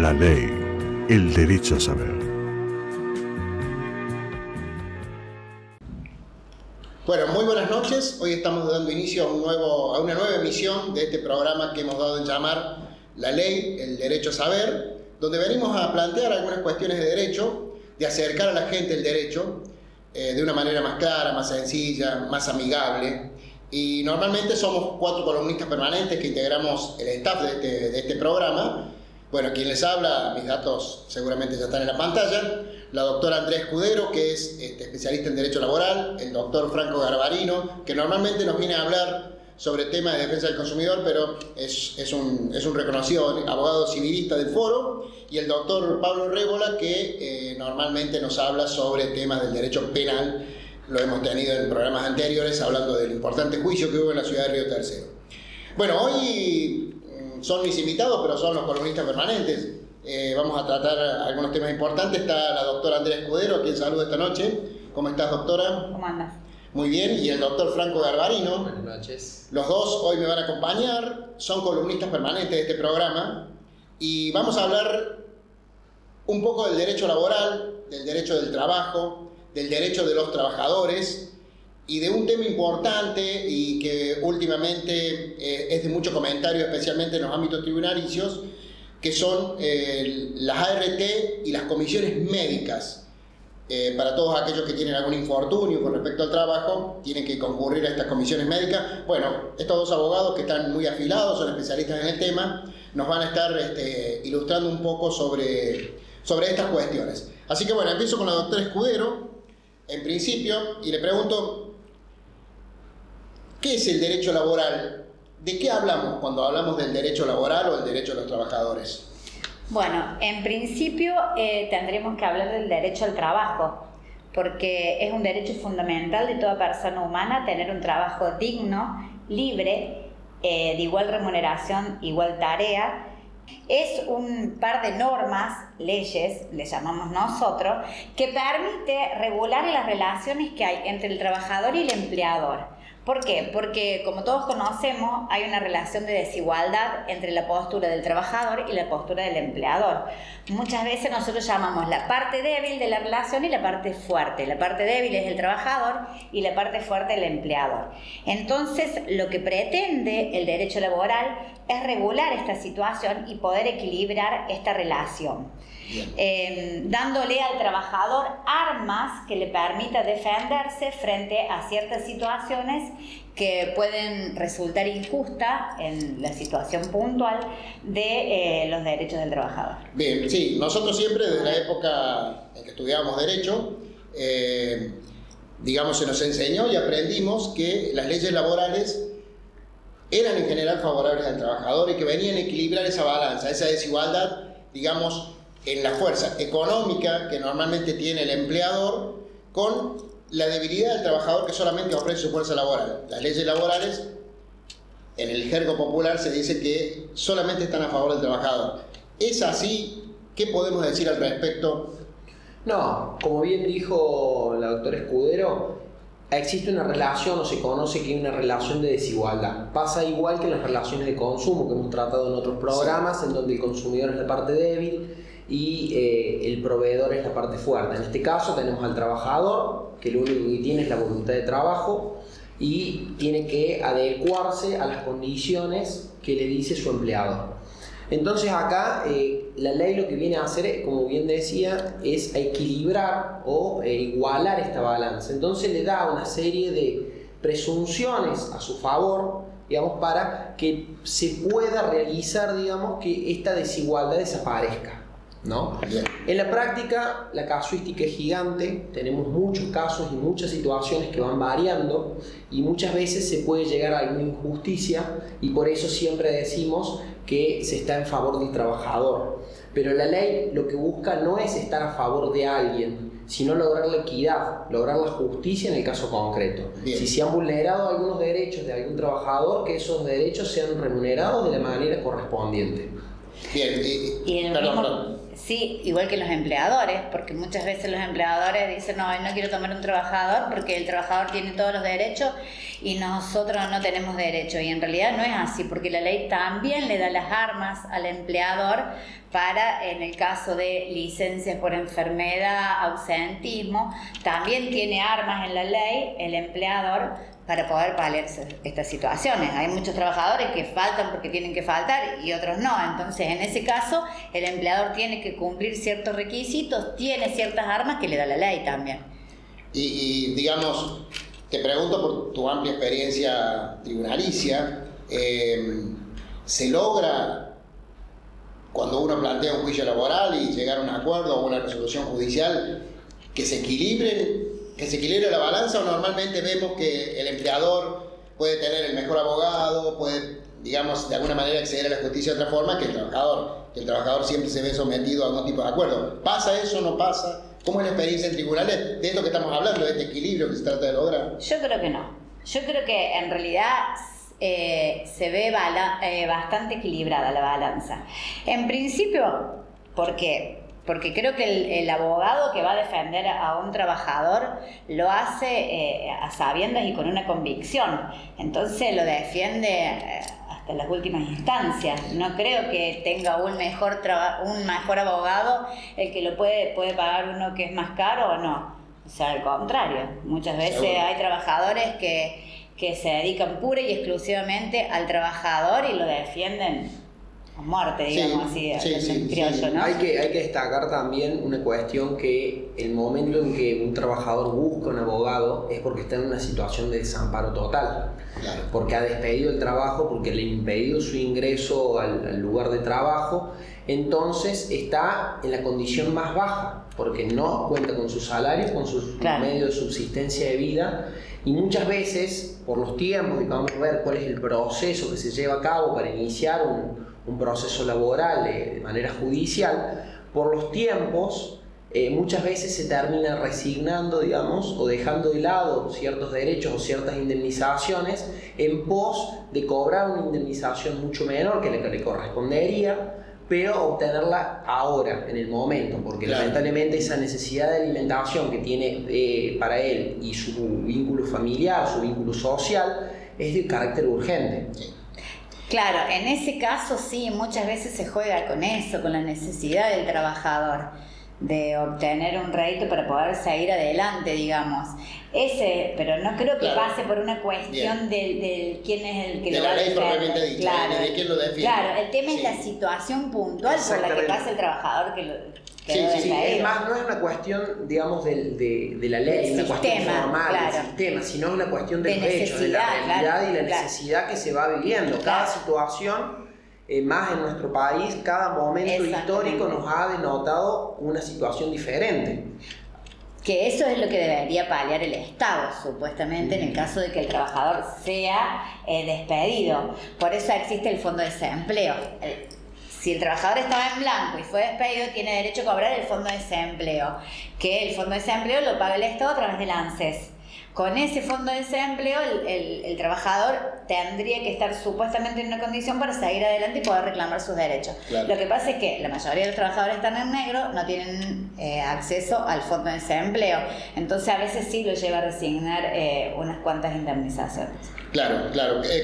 La ley, el derecho a saber. Bueno, muy buenas noches. Hoy estamos dando inicio a una nueva emisión de este programa que hemos dado en llamar La ley, el derecho a saber, donde venimos a plantear algunas cuestiones de derecho, de acercar a la gente el derecho de una manera más clara, más sencilla, más amigable. Y normalmente somos 4 columnistas permanentes que integramos el staff de este programa. Bueno, quien les habla, mis datos seguramente ya están en la pantalla. La doctora Andrea Escudero, que es especialista en Derecho Laboral. El doctor Franco Garbarino, que normalmente nos viene a hablar sobre temas de defensa del consumidor, pero es un reconocido abogado civilista del foro. Y el doctor Pablo Rébola, que normalmente nos habla sobre temas del derecho penal. Lo hemos tenido en programas anteriores, hablando del importante juicio que hubo en la ciudad de Río Tercero. Bueno, hoy son mis invitados, pero son los columnistas permanentes. Vamos a tratar algunos temas importantes. Está la doctora Andrea Escudero, a quien saludo esta noche. ¿Cómo estás, doctora? ¿Cómo andas? Muy bien. Y el doctor Franco Garbarino. Buenas noches. Los dos hoy me van a acompañar. Son columnistas permanentes de este programa. Y vamos a hablar un poco del derecho laboral, del derecho del trabajo, del derecho de los trabajadores y de un tema importante y que últimamente es de mucho comentario, especialmente en los ámbitos tribunalicios, que son las ART y las comisiones médicas. Para todos aquellos que tienen algún infortunio con respecto al trabajo, tienen que concurrir a estas comisiones médicas. Bueno, estos dos abogados que están muy afilados, son especialistas en el tema, nos van a estar ilustrando un poco sobre estas cuestiones. Así que bueno, empiezo con la doctora Escudero, en principio, y le pregunto, ¿qué es el derecho laboral? ¿De qué hablamos cuando hablamos del derecho laboral o del derecho de los trabajadores? Bueno, en principio tendremos que hablar del derecho al trabajo, porque es un derecho fundamental de toda persona humana tener un trabajo digno, libre, de igual remuneración, igual tarea. Es un par de normas, leyes, le llamamos nosotros, que permite regular las relaciones que hay entre el trabajador y el empleador. ¿Por qué? Porque, como todos conocemos, hay una relación de desigualdad entre la postura del trabajador y la postura del empleador. Muchas veces nosotros llamamos la parte débil de la relación y la parte fuerte. La parte débil es el trabajador y la parte fuerte el empleador. Entonces, lo que pretende el derecho laboral es regular esta situación y poder equilibrar esta relación. Dándole al trabajador armas que le permita defenderse frente a ciertas situaciones que pueden resultar injustas en la situación puntual de los derechos del trabajador. Bien, sí, nosotros siempre desde la época en que estudiábamos Derecho, digamos, se nos enseñó y aprendimos que las leyes laborales eran en general favorables al trabajador y que venían a equilibrar esa balanza, esa desigualdad, digamos, en la fuerza económica que normalmente tiene el empleador con la debilidad del trabajador que solamente ofrece su fuerza laboral. Las leyes laborales, en el jergo popular se dice que solamente están a favor del trabajador. ¿Es así? ¿Qué podemos decir al respecto? No, como bien dijo la doctora Escudero, existe una relación, o se conoce que hay una relación de desigualdad. Pasa igual que en las relaciones de consumo que hemos tratado en otros programas, sí, en donde el consumidor es la parte débil y el proveedor es la parte fuerte. En este caso tenemos al trabajador, que lo único que tiene es la voluntad de trabajo y tiene que adecuarse a las condiciones que le dice su empleador. Entonces acá la ley lo que viene a hacer, como bien decía, es a equilibrar o igualar esta balanza. Entonces le da una serie de presunciones a su favor, digamos, para que se pueda realizar, digamos, que esta desigualdad desaparezca, ¿no? En la práctica la casuística es gigante, tenemos muchos casos y muchas situaciones que van variando y muchas veces se puede llegar a alguna injusticia y por eso siempre decimos que se está en favor del trabajador. Pero la ley lo que busca no es estar a favor de alguien, sino lograr la equidad, lograr la justicia en el caso concreto. Bien. Si se han vulnerado algunos derechos de algún trabajador, que esos derechos sean remunerados de la manera correspondiente. Bien, Y el perdón, mismo, perdón. sí, igual que los empleadores, porque muchas veces los empleadores dicen, no quiero tomar un trabajador porque el trabajador tiene todos los derechos y nosotros no tenemos derecho. Y en realidad no es así, porque la ley también le da las armas al empleador para, en el caso de licencias por enfermedad, ausentismo, también tiene armas en la ley el empleador para poder paliar estas situaciones. Hay muchos trabajadores que faltan porque tienen que faltar y otros no. Entonces, en ese caso, el empleador tiene que cumplir ciertos requisitos, tiene ciertas armas que le da la ley también. Y digamos, te pregunto por tu amplia experiencia tribunalicia, ¿se logra cuando uno plantea un juicio laboral y llegar a un acuerdo o una resolución judicial que se equilibre la balanza, o normalmente vemos que el empleador puede tener el mejor abogado, puede, digamos, de alguna manera acceder a la justicia de otra forma que el trabajador siempre se ve sometido a algún tipo de acuerdo? ¿Pasa eso o no pasa? ¿Cómo es la experiencia en tribunales de esto que estamos hablando, de este equilibrio que se trata de lograr? Yo creo que no. Yo creo que en realidad se ve bastante equilibrada la balanza. En principio, ¿por qué? Porque creo que el abogado que va a defender a un trabajador lo hace a sabiendas y con una convicción. Entonces lo defiende hasta las últimas instancias. No creo que tenga un mejor abogado el que lo puede pagar uno que es más caro o no. O sea, al contrario. Muchas veces hay trabajadores que se dedican pura y exclusivamente al trabajador y lo defienden a muerte, digamos, así, en criollo, ¿no? Hay que destacar también una cuestión, que el momento en que un trabajador busca un abogado es porque está en una situación de desamparo total. Claro. Porque ha despedido el trabajo, porque le ha impedido su ingreso al lugar de trabajo, entonces está en la condición más baja, porque no cuenta con sus salarios, con sus medios de subsistencia de vida, y muchas veces, por los tiempos, y vamos a ver cuál es el proceso que se lleva a cabo para iniciar un proceso laboral de manera judicial, por los tiempos, muchas veces se termina resignando, digamos, o dejando de lado ciertos derechos o ciertas indemnizaciones en pos de cobrar una indemnización mucho menor que la que le correspondería, pero obtenerla ahora, en el momento, porque lamentablemente esa necesidad de alimentación que tiene para él y su vínculo familiar, su vínculo social, es de carácter urgente. Claro, en ese caso sí, muchas veces se juega con eso, con la necesidad del trabajador de obtener un rédito para poder seguir adelante, digamos. Pero no creo que pase por una cuestión del quién es el que de lo va a defender. De la ley propiamente dicha, claro, de quién lo defiende. Claro, el tema es la situación puntual por la que pasa el trabajador que lo es más, no es una cuestión, digamos, de la ley, es una cuestión formal del sistema, sino es una cuestión del derecho, de la realidad y la necesidad que se va viviendo. Cada situación, más en nuestro país, cada momento histórico nos ha denotado una situación diferente. Que eso es lo que debería paliar el Estado, supuestamente, en el caso de que el trabajador sea despedido. Por eso existe el Fondo de Desempleo. Si el trabajador estaba en blanco y fue despedido, tiene derecho a cobrar el Fondo de Desempleo, que el Fondo de Desempleo lo paga el Estado a través del ANSES. Con ese Fondo de Desempleo, el trabajador tendría que estar supuestamente en una condición para seguir adelante y poder reclamar sus derechos. Claro. Lo que pasa es que la mayoría de los trabajadores están en negro, no tienen acceso al Fondo de Desempleo. Entonces, a veces sí lo lleva a resignar unas cuantas indemnizaciones. Claro.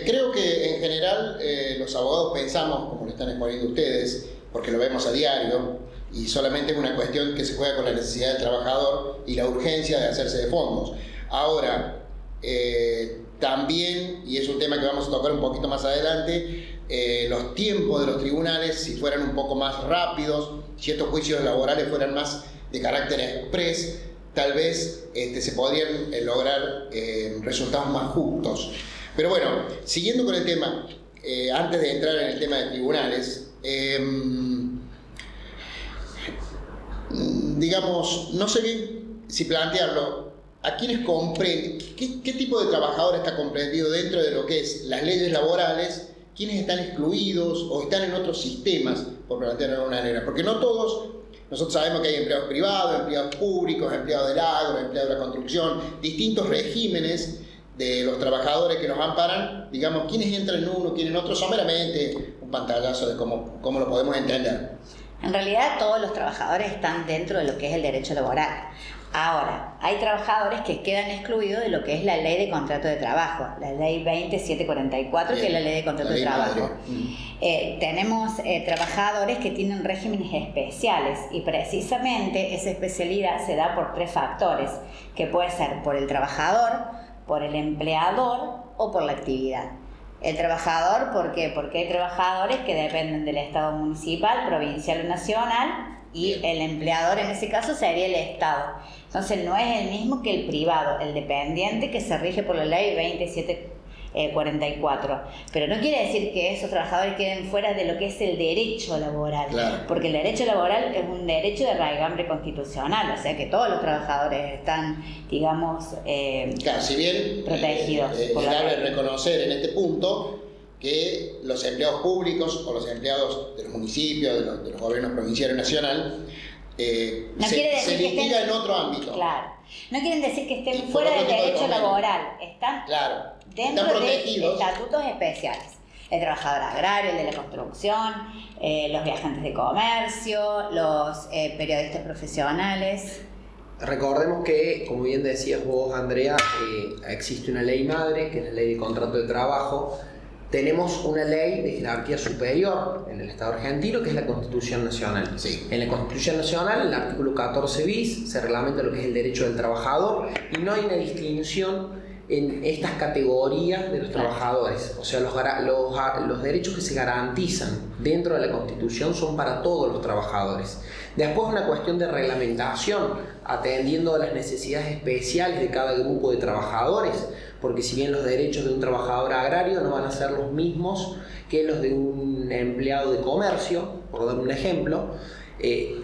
Creo que en general los abogados pensamos, como lo están exponiendo ustedes, porque lo vemos a diario, y solamente es una cuestión que se juega con la necesidad del trabajador y la urgencia de hacerse de fondos. Ahora, también, y es un tema que vamos a tocar un poquito más adelante, los tiempos de los tribunales, si fueran un poco más rápidos, si estos juicios laborales fueran más de carácter express, tal vez se podrían lograr resultados más justos. Pero bueno, siguiendo con el tema, antes de entrar en el tema de tribunales, digamos, no sé bien si plantearlo. ¿A quiénes comprende? ¿Qué tipo de trabajador está comprendido dentro de lo que es las leyes laborales? ¿Quiénes están excluidos o están en otros sistemas, por plantearlo de alguna manera? Porque no todos, nosotros sabemos que hay empleados privados, empleados públicos, empleados del agro, empleados de la construcción, distintos regímenes de los trabajadores que nos amparan. Digamos, ¿quiénes entran en uno, quiénes en otro? Son meramente un un pantallazo de cómo lo podemos entender. En realidad todos los trabajadores están dentro de lo que es el derecho laboral. Ahora, hay trabajadores que quedan excluidos de lo que es la ley de contrato de trabajo, la ley 20744, que es la ley de contrato de trabajo. Tenemos trabajadores que tienen regímenes especiales y precisamente esa especialidad se da por 3 factores, que puede ser por el trabajador, por el empleador o por la actividad. El trabajador, ¿por qué? Porque hay trabajadores que dependen del Estado municipal, provincial o nacional, y el empleador en ese caso sería el Estado. Entonces no es el mismo que el privado, el dependiente, que se rige por la ley 2744. Pero no quiere decir que esos trabajadores queden fuera de lo que es el derecho laboral. Claro. Porque el derecho laboral es un derecho de raigambre constitucional, o sea que todos los trabajadores están, digamos, claro, si bien protegidos por la cabe ley. reconocer en este punto que los empleados públicos o los empleados de los municipios, de los gobiernos provincial y nacional, No quiere decir se que litiga estén- en otro ámbito. Claro. No quieren decir que estén Y por fuera otro del tipo de derecho convenio. laboral, están Claro, dentro están de protegidos. estatutos especiales. El trabajador agrario, el de la construcción, los viajantes de comercio, los periodistas profesionales. Recordemos que, como bien decías vos, Andrea, existe una ley madre, que es la ley de contrato de trabajo. Tenemos una ley de jerarquía superior en el Estado argentino, que es la Constitución Nacional. Sí. En la Constitución Nacional, en el artículo 14 bis, se reglamenta lo que es el derecho del trabajador y no hay una distinción en estas categorías de los trabajadores. O sea, los derechos que se garantizan dentro de la Constitución son para todos los trabajadores. Después una cuestión de reglamentación, atendiendo a las necesidades especiales de cada grupo de trabajadores, porque si bien los derechos de un trabajador agrario no van a ser los mismos que los de un empleado de comercio, por dar un ejemplo,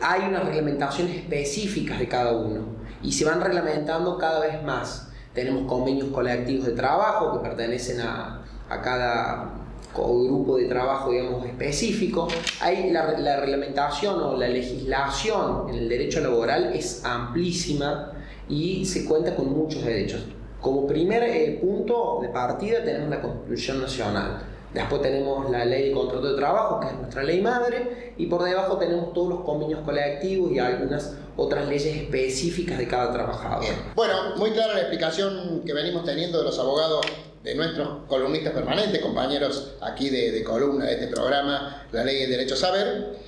hay unas reglamentaciones específicas de cada uno y se van reglamentando cada vez más. Tenemos convenios colectivos de trabajo que pertenecen a cada grupo de trabajo, digamos, específico. Hay la reglamentación o la legislación en el derecho laboral es amplísima y se cuenta con muchos derechos. Como primer punto de partida tenemos la Constitución Nacional. Después tenemos la Ley de Contrato de Trabajo, que es nuestra ley madre, y por debajo tenemos todos los convenios colectivos y algunas otras leyes específicas de cada trabajador. Bien. Bueno, muy clara la explicación que venimos teniendo de los abogados, de nuestros columnistas permanentes, compañeros aquí de columna de este programa, La Ley y el Derecho a Saber.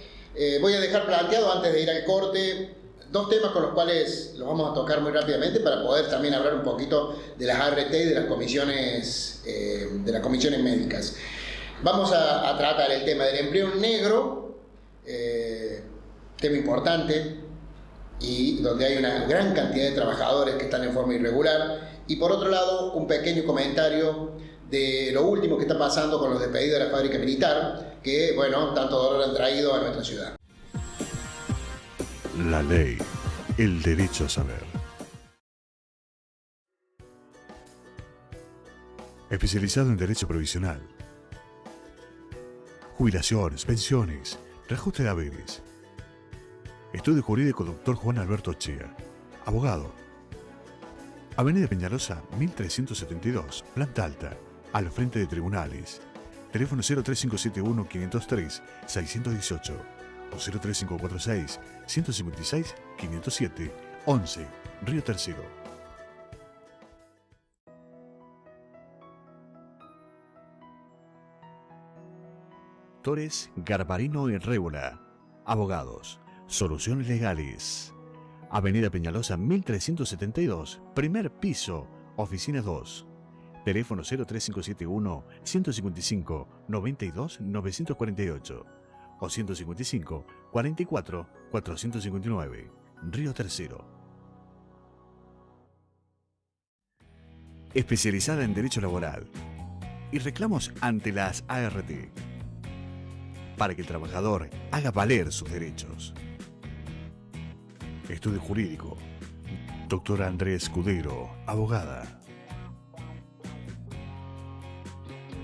Voy a dejar planteado, antes de ir al corte, 2 temas con los cuales los vamos a tocar muy rápidamente para poder también hablar un poquito de las ART y de las comisiones médicas. Vamos a tratar el tema del empleo negro, tema importante, y donde hay una gran cantidad de trabajadores que están en forma irregular. Y por otro lado, un pequeño comentario de lo último que está pasando con los despedidos de la fábrica militar, que, bueno, tanto dolor han traído a nuestra ciudad. La ley, el derecho a saber. Especializado en derecho provisional, jubilaciones, pensiones, reajuste de haberes. Estudio Jurídico Dr. Juan Alberto Chea, abogado. Avenida Peñalosa, 1372, planta alta, al frente de tribunales. Teléfono 03571-503-618 o 03546-156-507, 11, Río Tercero. Torres, Garbarino y Rébola, abogados. Soluciones legales. Avenida Peñalosa 1372, primer piso, oficina 2. Teléfono 03571 155 92 948 o 155 44 459, Río Tercero. Especializada en derecho laboral y reclamos ante las ART para que el trabajador haga valer sus derechos. Estudio Jurídico, doctora Andrea Escudero, abogada.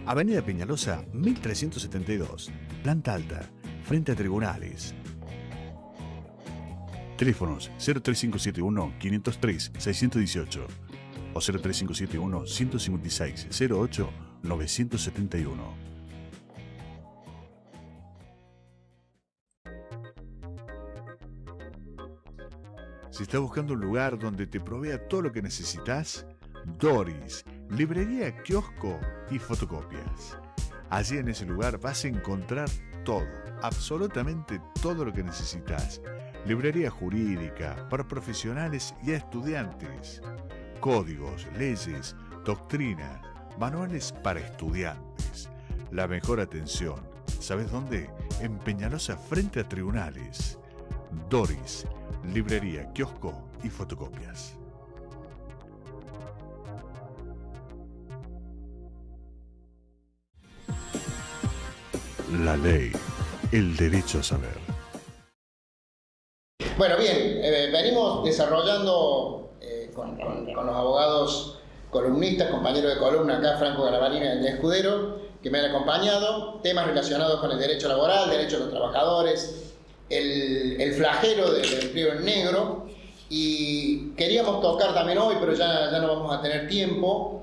Avenida Peñalosa, 1372, planta alta, frente a tribunales. Teléfonos 03571-503-618 o 03571-156-08-971. Si estás buscando un lugar donde te provea todo lo que necesitas, Doris, librería, kiosco y fotocopias. Allí en ese lugar vas a encontrar todo, absolutamente todo lo que necesitas. Librería jurídica para profesionales y estudiantes. Códigos, leyes, doctrina, manuales para estudiantes. La mejor atención. ¿Sabes dónde? En Peñalosa, frente a tribunales. Doris, librería, kiosco y fotocopias. La ley, el derecho a saber. Bueno, bien, venimos desarrollando con los abogados columnistas, compañeros de columna acá, Franco Garabalina y Andrés Escudero, que me han acompañado, temas relacionados con el derecho laboral, derecho de los trabajadores, el flagelo del empleo en negro, y queríamos tocar también hoy, pero ya no vamos a tener tiempo,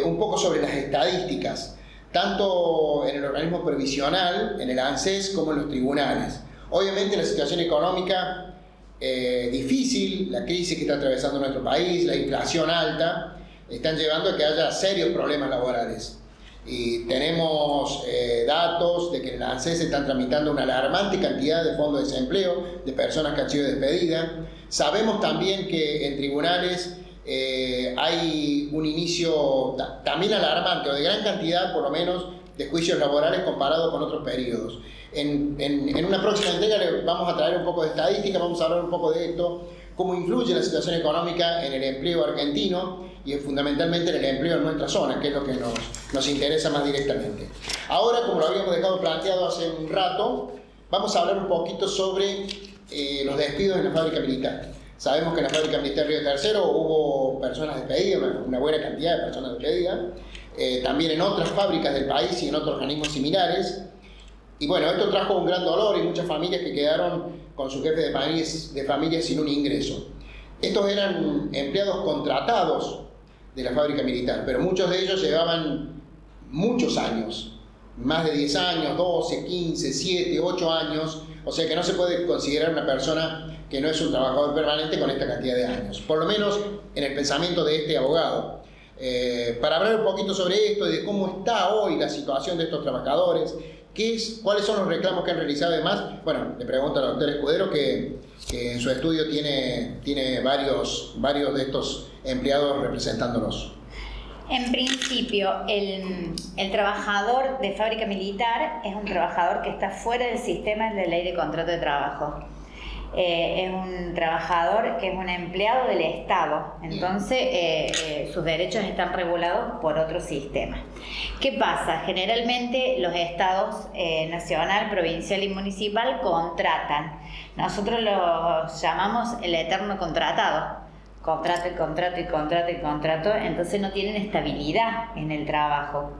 un poco sobre las estadísticas, tanto en el organismo previsional, en el ANSES, como en los tribunales. Obviamente la situación económica difícil, la crisis que está atravesando nuestro país, la inflación alta, están llevando a que haya serios problemas laborales. Y tenemos datos de que en el ANSES se están tramitando una alarmante cantidad de fondos de desempleo, de personas que han sido despedidas. Sabemos también que en tribunales hay un inicio también alarmante, o de gran cantidad por lo menos, de juicios laborales comparados con otros periodos. En una próxima entrega le vamos a traer un poco de estadística, vamos a hablar un poco de esto, cómo influye la situación económica en el empleo argentino y fundamentalmente en el empleo en nuestra zona, que es lo que nos interesa más directamente. Ahora, como lo habíamos dejado planteado hace un rato, vamos a hablar un poquito sobre los despidos en la fábrica militar. Sabemos que en la fábrica militar Río Tercero hubo personas despedidas, una buena cantidad de personas despedidas, también en otras fábricas del país y en otros organismos similares. Y bueno, esto trajo un gran dolor y muchas familias que quedaron con su jefe de familia sin un ingreso. Estos eran empleados contratados de la fábrica militar, pero muchos de ellos llevaban muchos años, más de 10 años, 12, 15, 7, 8 años, o sea que no se puede considerar una persona que no es un trabajador permanente con esta cantidad de años, por lo menos en el pensamiento de este abogado. Para hablar un poquito sobre esto y de cómo está hoy la situación de estos trabajadores, cuáles son los reclamos que han realizado. Además, bueno, le pregunto al doctor Escudero que en su estudio tiene varios de estos empleados representándolos. En principio, el trabajador de fábrica militar es un trabajador que está fuera del sistema de ley de contrato de trabajo. Es un trabajador que es un empleado del Estado, entonces sus derechos están regulados por otro sistema. ¿Qué pasa? Generalmente los estados nacional, provincial y municipal contratan. Nosotros los llamamos el eterno contratado. Contrato y contrato y contrato y contrato, entonces no tienen estabilidad en el trabajo.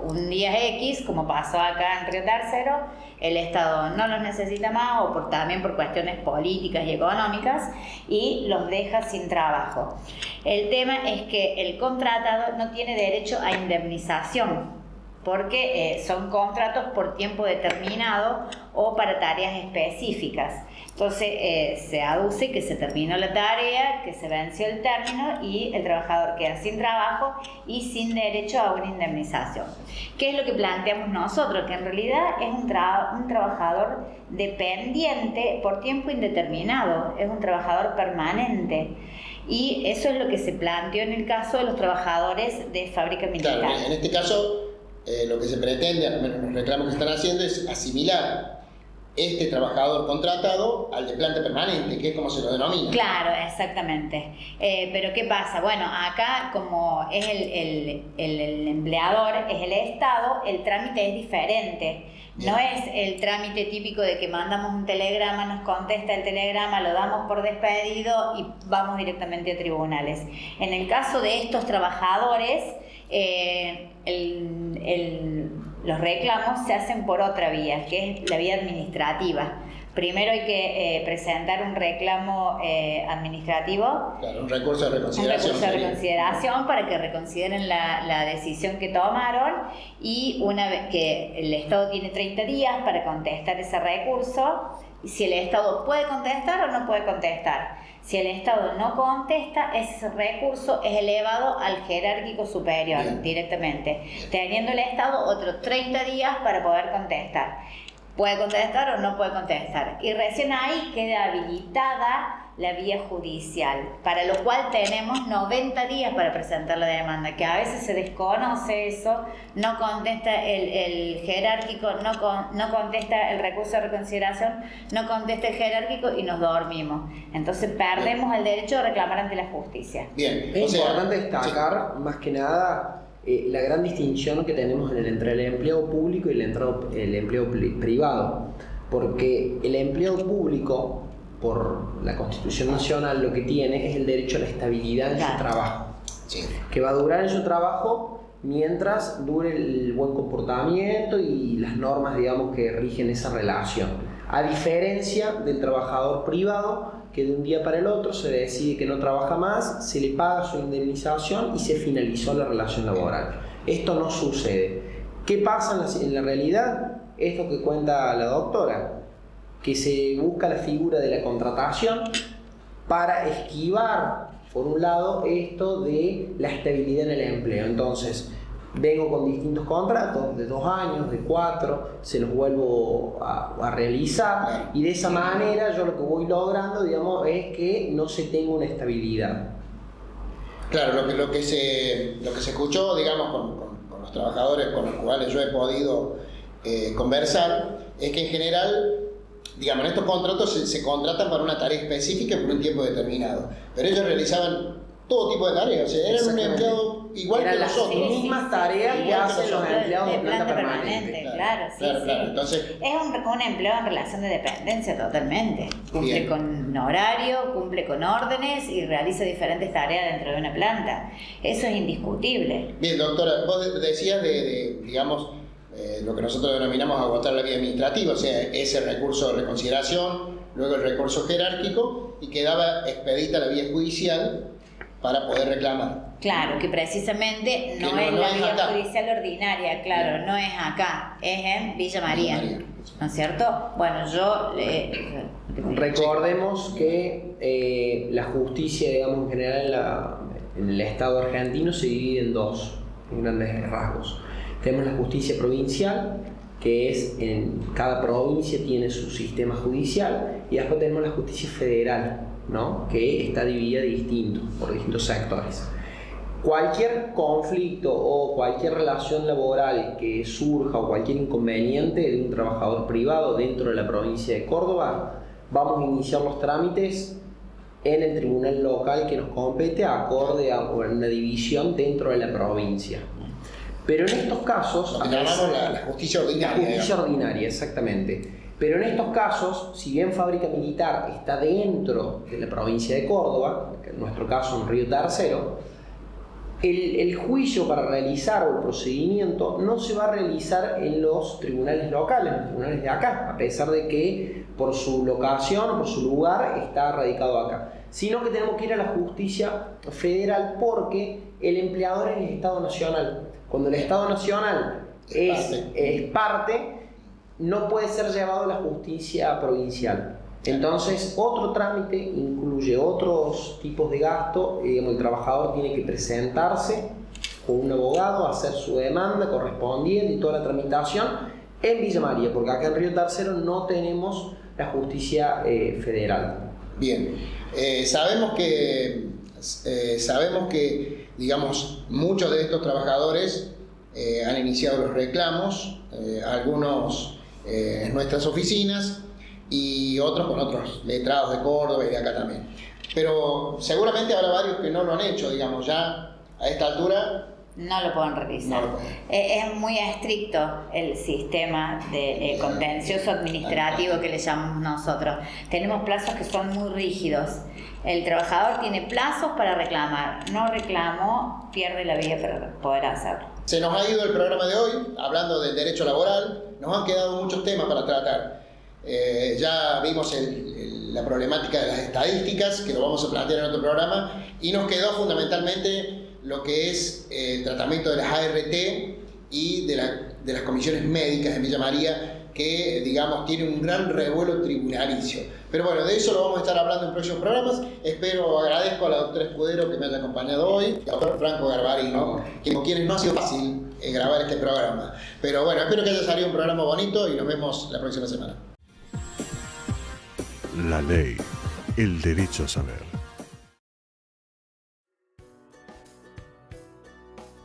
Un día X, como pasó acá en Río Tercero, el Estado no los necesita más o también por cuestiones políticas y económicas y los deja sin trabajo. El tema es que el contratado no tiene derecho a indemnización porque son contratos por tiempo determinado o para tareas específicas. Entonces se aduce que se terminó la tarea, que se venció el término y el trabajador queda sin trabajo y sin derecho a una indemnización. ¿Qué es lo que planteamos nosotros? Que en realidad es un trabajador dependiente por tiempo indeterminado, es un trabajador permanente. Y eso es lo que se planteó en el caso de los trabajadores de fábrica militar. Claro, en este caso lo que se pretende, al menos los reclamos que están haciendo, es asimilar este trabajador contratado al de planta permanente, que es como se lo denomina. Claro, exactamente. Pero ¿qué pasa? Bueno, acá como es el empleador, es el Estado, el trámite es diferente. No es el trámite típico de que mandamos un telegrama, nos contesta el telegrama, lo damos por despedido y vamos directamente a tribunales. En el caso de estos trabajadores, los reclamos se hacen por otra vía, que es la vía administrativa. Primero hay que presentar un reclamo administrativo. Claro, un recurso de reconsideración. Un recurso de reconsideración para que reconsideren la decisión que tomaron, y una vez que el Estado tiene 30 días para contestar ese recurso, y si el Estado puede contestar o no puede contestar. Si el Estado no contesta, ese recurso es elevado al jerárquico superior. Bien. Directamente, teniendo el Estado otros 30 días para poder contestar. Puede contestar o no puede contestar, y recién ahí queda habilitada la vía judicial, para lo cual tenemos 90 días para presentar la demanda, que a veces se desconoce eso, no contesta el jerárquico, no contesta el recurso de reconsideración, no contesta el jerárquico y nos dormimos. Entonces perdemos el derecho de reclamar ante la justicia. Bien. Es importante destacar, más que nada, la gran distinción que tenemos entre el empleo público y el empleo privado, porque el empleo público, por la Constitución Nacional, lo que tiene es el derecho a la estabilidad en su trabajo, que va a durar en su trabajo mientras dure el buen comportamiento y las normas, digamos, que rigen esa relación, a diferencia del trabajador privado, que de un día para el otro se decide que no trabaja más, se le paga su indemnización y se finalizó la relación laboral. Esto no sucede. ¿Qué pasa en la realidad? Esto que cuenta la doctora, que se busca la figura de la contratación para esquivar, por un lado, esto de la estabilidad en el empleo. Entonces, vengo con distintos contratos de 2 años, de 4, se los vuelvo a realizar, y de esa manera yo lo que voy logrando, digamos, es que no se tenga una estabilidad. Claro, lo que se escuchó, digamos, con los trabajadores con los cuales yo he podido conversar, es que en general, digamos, en estos contratos se contratan para una tarea específica por un tiempo determinado, pero ellos realizaban todo tipo de tareas, o sea, eran un empleado igual que nosotros. Las mismas tareas que hacen los empleados de planta permanente. Claro. Entonces, es un empleo en relación de dependencia totalmente. Cumple con horario, cumple con órdenes y realiza diferentes tareas dentro de una planta. Eso es indiscutible. Bien, doctora, vos decías digamos, lo que nosotros denominamos agotar la vía administrativa, o sea, ese recurso de reconsideración, luego el recurso jerárquico, y quedaba expedita la vía judicial para poder reclamar. Claro, que precisamente no es la vía judicial ordinaria, claro, no es acá, es en Villa María, ¿no es cierto? Bueno, recordemos que la justicia, digamos, en general en el Estado argentino se divide en dos, en grandes rasgos. Tenemos la justicia provincial, que es en cada provincia tiene su sistema judicial, y después tenemos la justicia federal, ¿no? Que está dividida por distintos sectores. Cualquier conflicto o cualquier relación laboral que surja, o cualquier inconveniente de un trabajador privado dentro de la provincia de Córdoba, vamos a iniciar los trámites en el tribunal local que nos compete, acorde a una división dentro de la provincia. Pero en estos casos, lo que llamamos la justicia ordinaria. La justicia ordinaria, exactamente. Pero en estos casos, si bien Fábrica Militar está dentro de la provincia de Córdoba, en nuestro caso en Río Tercero, el juicio para realizar, o el procedimiento, no se va a realizar en los tribunales locales, en los tribunales de acá, a pesar de que por su locación, por su lugar, está radicado acá, sino que tenemos que ir a la justicia federal, porque el empleador es el Estado Nacional. Cuando el Estado Nacional es parte, no puede ser llevado a la justicia provincial. Entonces, otro trámite incluye otros tipos de gasto. El trabajador tiene que presentarse con un abogado, hacer su demanda correspondiente y toda la tramitación en Villa María, porque acá en Río Tercero no tenemos la justicia federal. Bien, sabemos que, digamos, muchos de estos trabajadores han iniciado los reclamos, algunos en nuestras oficinas y otros con otros letrados de Córdoba y de acá también. Pero seguramente habrá varios que no lo han hecho, digamos, ya a esta altura. No lo pueden realizar. Es muy estricto el sistema de contencioso administrativo que le llamamos nosotros. Tenemos plazos que son muy rígidos. El trabajador tiene plazos para reclamar. No reclamó, pierde la vía para poder hacerlo. Se nos ha ido el programa de hoy hablando del derecho laboral. Nos han quedado muchos temas para tratar. Ya vimos la problemática de las estadísticas, que lo vamos a plantear en otro programa, y nos quedó fundamentalmente lo que es el tratamiento de las ART y de las comisiones médicas en Villa María, que, digamos, tiene un gran revuelo tribunalicio. Pero bueno, de eso lo vamos a estar hablando en próximos programas. Agradezco a la doctora Escudero que me haya acompañado hoy, y al doctor Franco Garbarino, con quienes no ha sido fácil grabar este programa. Pero bueno, espero que haya salido un programa bonito y nos vemos la próxima semana. La ley, el derecho a saber.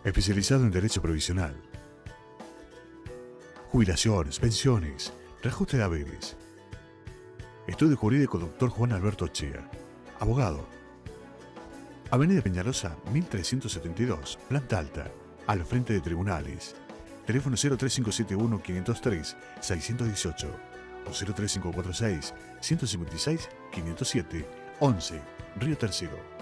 Especializado en Derecho Provisional, jubilaciones, pensiones, reajuste de haberes. Estudio Jurídico Dr. Juan Alberto Chea, abogado. Avenida Peñalosa, 1372, planta alta, al frente de tribunales. Teléfono 03571-503-618 o 03546-156-507, 11, Río Tercero.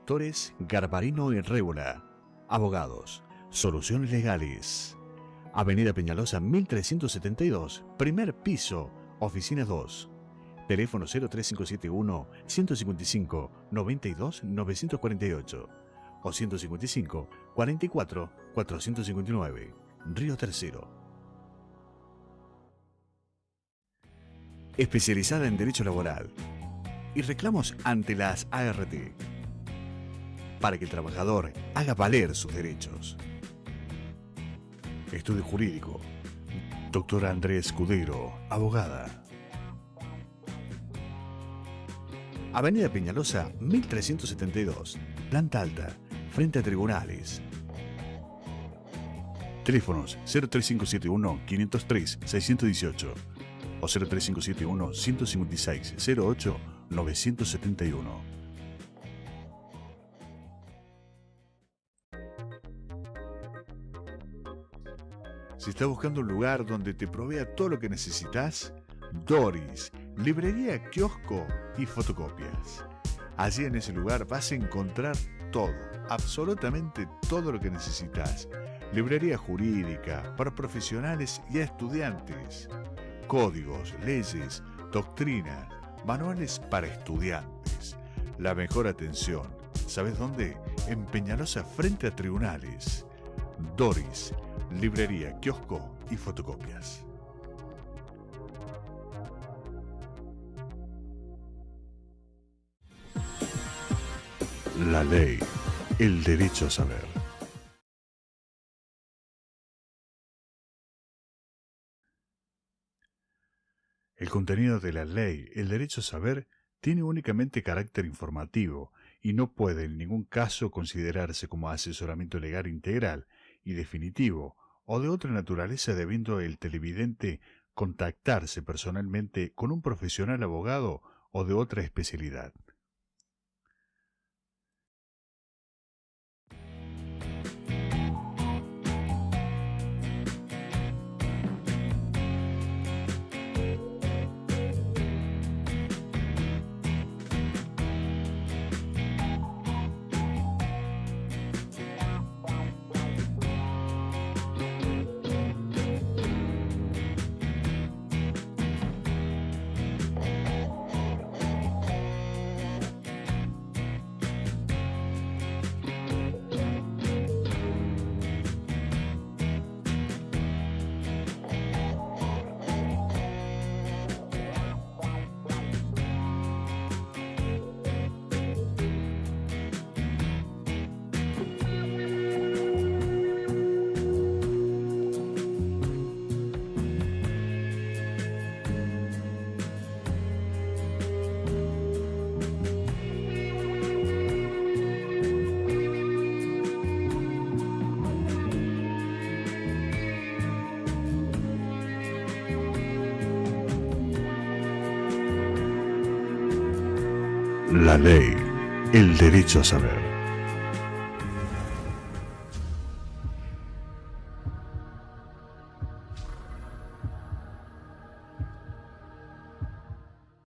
Torres, Garbarino y Rébola, abogados. Soluciones legales. Avenida Peñalosa 1372, primer piso, oficina 2. Teléfono 03571 155 92 948 o 155 44 459, Río Tercero. Especializada en Derecho Laboral y reclamos ante las ART, para que el trabajador haga valer sus derechos. Estudio Jurídico, Doctora Andrés Escudero, abogada. Avenida Peñalosa, 1372, planta alta, frente a tribunales. Teléfonos 03571-503-618 o 03571-156-08-971. Si estás buscando un lugar donde te provea todo lo que necesitas, Doris, librería, kiosco y fotocopias. Allí en ese lugar vas a encontrar todo, absolutamente todo lo que necesitas. Librería jurídica para profesionales y estudiantes. Códigos, leyes, doctrina, manuales para estudiantes. La mejor atención. ¿Sabes dónde? En Peñalosa, frente a tribunales. Doris, librería, kiosco y fotocopias. La ley, el derecho a saber. El contenido de la ley, el derecho a saber, tiene únicamente carácter informativo y no puede en ningún caso considerarse como asesoramiento legal integral y definitivo o de otra naturaleza, debiendo el televidente contactarse personalmente con un profesional abogado o de otra especialidad. La ley, el derecho a saber.